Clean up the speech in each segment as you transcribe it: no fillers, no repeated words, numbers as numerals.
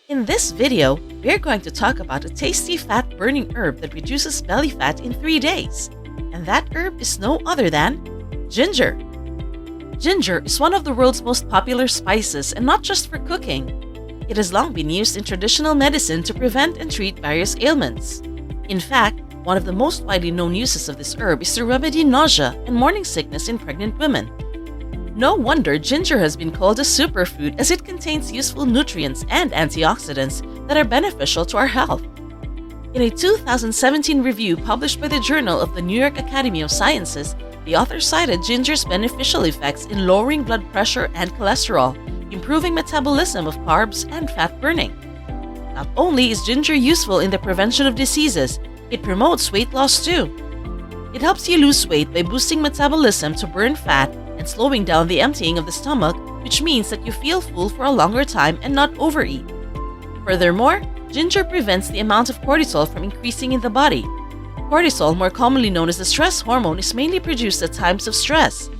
In this video, we're going to talk about a tasty fat-burning herb that reduces belly fat in 3 days. And that herb is no other than ginger. Ginger is one of the world's most popular spices, and not just for cooking. It has long been used in traditional medicine to prevent and treat various ailments. In fact, one of the most widely known uses of this herb is to remedy nausea and morning sickness in pregnant women. No wonder ginger has been called a superfood, as it contains useful nutrients and antioxidants that are beneficial to our health. In a 2017 review published by the Journal of the New York Academy of Sciences, the author cited ginger's beneficial effects in lowering blood pressure and cholesterol, improving metabolism of carbs, and fat burning. Not only is ginger useful in the prevention of diseases, it promotes weight loss too. It helps you lose weight by boosting metabolism to burn fat and slowing down the emptying of the stomach, which means that you feel full for a longer time and not overeat. Furthermore, ginger prevents the amount of cortisol from increasing in the body. Cortisol, more commonly known as the stress hormone, is mainly produced at times of stress.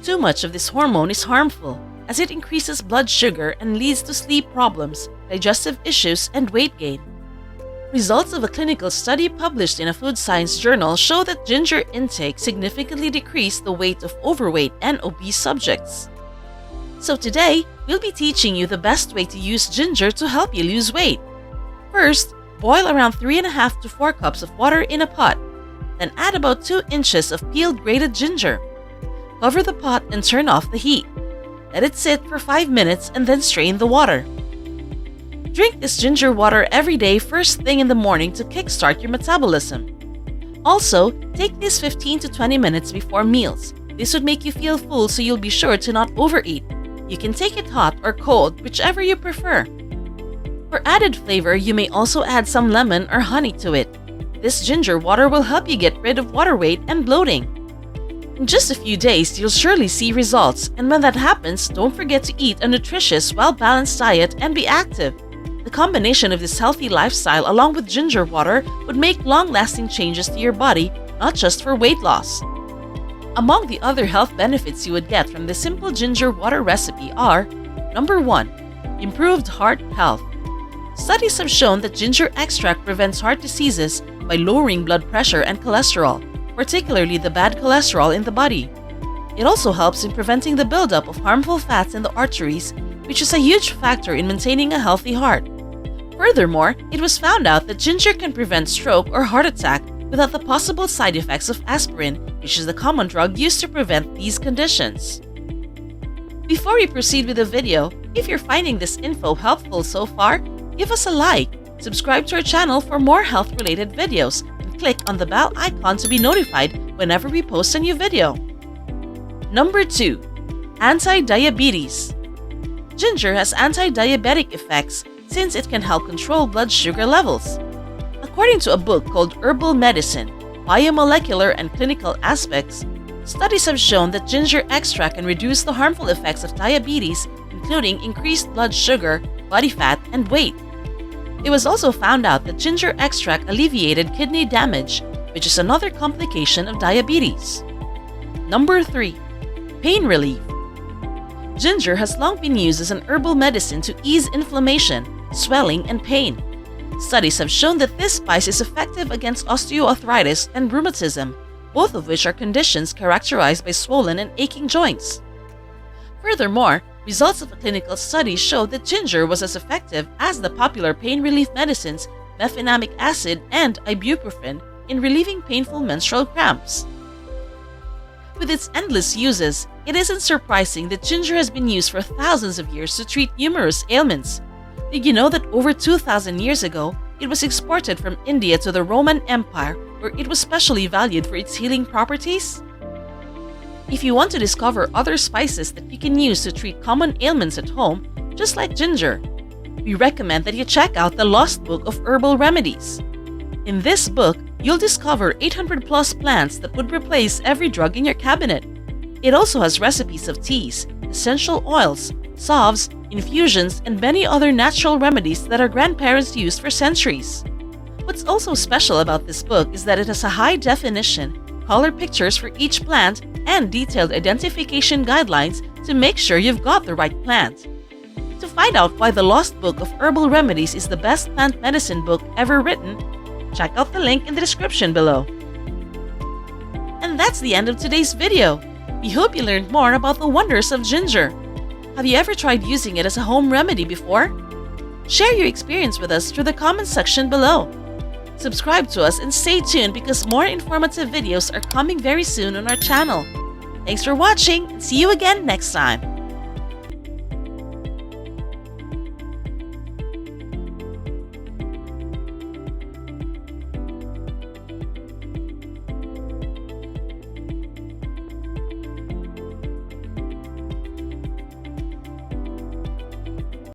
Too much of this hormone is harmful, as it increases blood sugar and leads to sleep problems, digestive issues, and weight gain. Results of a clinical study published in a food science journal show that ginger intake significantly decreased the weight of overweight and obese subjects. So today, we'll be teaching you the best way to use ginger to help you lose weight. First, boil around 3.5 to 4 cups of water in a pot. Then add about 2 inches of peeled grated ginger. Cover the pot and turn off the heat. Let it sit for 5 minutes and then strain the water. Drink this ginger water every day first thing in the morning to kickstart your metabolism. Also, take this 15 to 20 minutes before meals. This would make you feel full, so you'll be sure to not overeat. You can take it hot or cold, whichever you prefer. For added flavor, you may also add some lemon or honey to it. This ginger water will help you get rid of water weight and bloating. In just a few days, you'll surely see results, and when that happens, don't forget to eat a nutritious, well-balanced diet and be active. The combination of this healthy lifestyle along with ginger water would make long-lasting changes to your body, not just for weight loss. Among the other health benefits you would get from the simple ginger water recipe are: Number 1. Improved heart health. Studies have shown that ginger extract prevents heart diseases by lowering blood pressure and cholesterol, particularly the bad cholesterol in the body. It also helps in preventing the buildup of harmful fats in the arteries, which is a huge factor in maintaining a healthy heart. Furthermore, it was found out that ginger can prevent stroke or heart attack without the possible side effects of aspirin, which is the common drug used to prevent these conditions. Before we proceed with the video, if you're finding this info helpful so far, give us a like, subscribe to our channel for more health-related videos, and click on the bell icon to be notified whenever we post a new video. Number 2. Anti-diabetes. Ginger has anti-diabetic effects since it can help control blood sugar levels. According to a book called Herbal Medicine, Biomolecular and Clinical Aspects, studies have shown that ginger extract can reduce the harmful effects of diabetes, including increased blood sugar, body fat, and weight. It was also found out that ginger extract alleviated kidney damage, which is another complication of diabetes. Number 3. Pain relief. Ginger has long been used as an herbal medicine to ease inflammation, swelling, and pain. Studies have shown that this spice is effective against osteoarthritis and rheumatism, both of which are conditions characterized by swollen and aching joints. Furthermore, results of a clinical study showed that ginger was as effective as the popular pain relief medicines mefenamic acid and ibuprofen in relieving painful menstrual cramps. With its endless uses, it isn't surprising that ginger has been used for thousands of years to treat numerous ailments. Did you know that over 2,000 years ago, it was exported from India to the Roman Empire, where it was specially valued for its healing properties? If you want to discover other spices that you can use to treat common ailments at home, just like ginger, we recommend that you check out the Lost Book of Herbal Remedies. In this book, you'll discover 800+ plants that would replace every drug in your cabinet. It also has recipes of teas, essential oils, salves, infusions, and many other natural remedies that our grandparents used for centuries. What's also special about this book is that it has a high-definition, color pictures for each plant, and detailed identification guidelines to make sure you've got the right plant. To find out why the Lost Book of Herbal Remedies is the best plant medicine book ever written, check out the link in the description below. And that's the end of today's video. We hope you learned more about the wonders of ginger. Have you ever tried using it as a home remedy before? Share your experience with us through the comment section below. Subscribe to us and stay tuned because more informative videos are coming very soon on our channel. Thanks for watching and see you again next time.